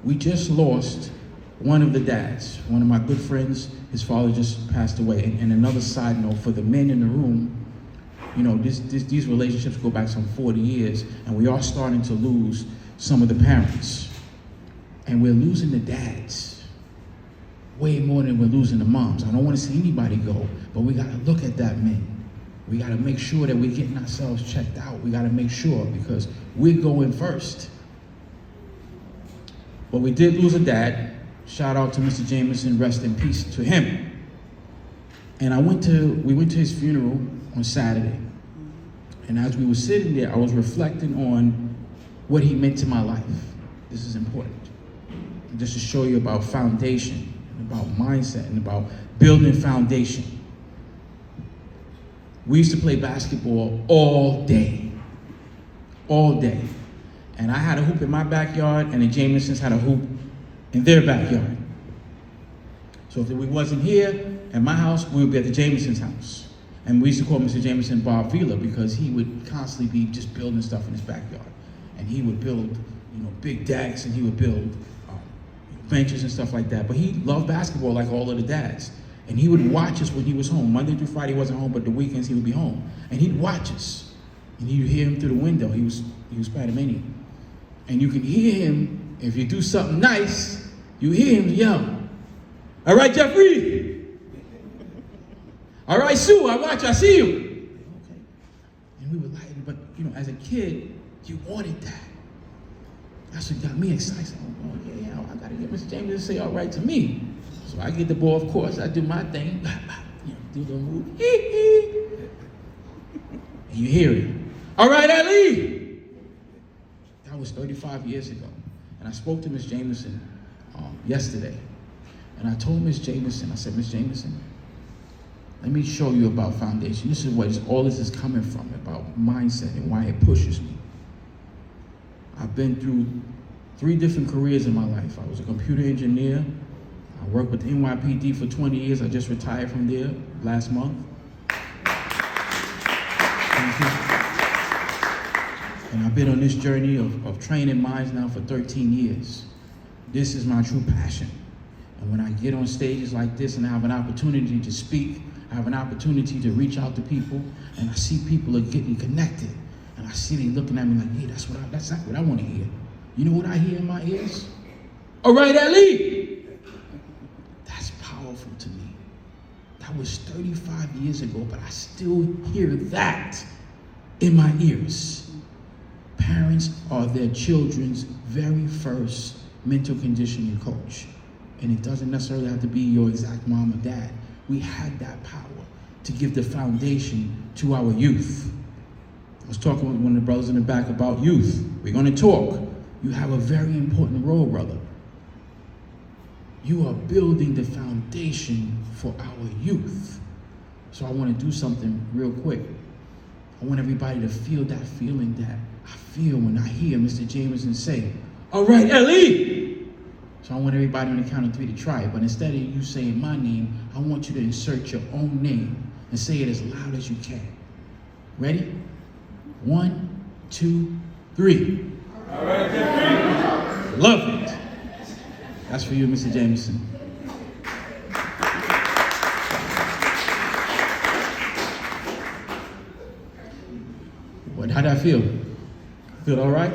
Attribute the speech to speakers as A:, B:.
A: we just lost one of the dads. One of my good friends, his father just passed away. And another side note, for the men in the room, you know, these relationships go back some 40 years, and we are starting to lose some of the parents. And we're losing the dads way more than we're losing the moms. I don't want to see anybody go, but we got to look at that, men. We got to make sure that we're getting ourselves checked out. We got to make sure, because we're going first. But we did lose a dad. Shout out to Mr. Jameson, rest in peace to him. And we went to his funeral on Saturday. And as we were sitting there, I was reflecting on what he meant to my life. This is important. Just to show you about foundation, and about mindset, and about building foundation. We used to play basketball all day. All day. And I had a hoop in my backyard, and the Jamesons had a hoop in their backyard. So if we wasn't here at my house, we would be at the Jamesons' house. And we used to call Mr. Jameson Bob Vila, because he would constantly be just building stuff in his backyard. And he would build, you know, big decks, and he would build benches and stuff like that. But he loved basketball like all of the dads. And he would watch us when he was home. Monday through Friday he wasn't home, but the weekends he would be home. And he'd watch us. And you'd hear him through the window. He was Panamanian. And you can hear him, if you do something nice, you hear him yell, "All right, Jeffrey. All right, Sue, I watch, I see you." Okay. And we were like, but you know, as a kid, you wanted that. That's what got me excited. Oh, yeah, I gotta get Mr. James to say all right to me. So I get the ball, of course, I do my thing, you know, do the move, and you hear it. "All right, Ali." That was 35 years ago. And I spoke to Miss Jameson yesterday. And I told Miss Jameson, I said, "Miss Jameson, let me show you about foundation. This is where all this is coming from, about mindset and why it pushes me. I've been through 3 different careers in my life. I was a computer engineer. I worked with NYPD for 20 years. I just retired from there last month. And I've been on this journey of training minds now for 13 years. This is my true passion. And when I get on stages like this and I have an opportunity to speak, I have an opportunity to reach out to people, and I see people are getting connected. And I see they looking at me like, "Hey, that's not what I want to hear." You know what I hear in my ears? "All right, Ali." That's powerful to me. That was 35 years ago, but I still hear that in my ears. Parents are their children's very first mental conditioning coach. And it doesn't necessarily have to be your exact mom or dad. We had that power to give the foundation to our youth. I was talking with one of the brothers in the back about youth. We're going to talk. You have a very important role, brother. You are building the foundation for our youth. So I want to do something real quick. I want everybody to feel that feeling that I feel when I hear Mr. Jameson say, "All right, Ellie." So I want everybody on the count of 3 to try it. But instead of you saying my name, I want you to insert your own name and say it as loud as you can. Ready? 1, 2, 3.
B: All right, Jeffrey.
A: Love it. That's for you, Mr. Jameson. How'd that feel? Feel all right?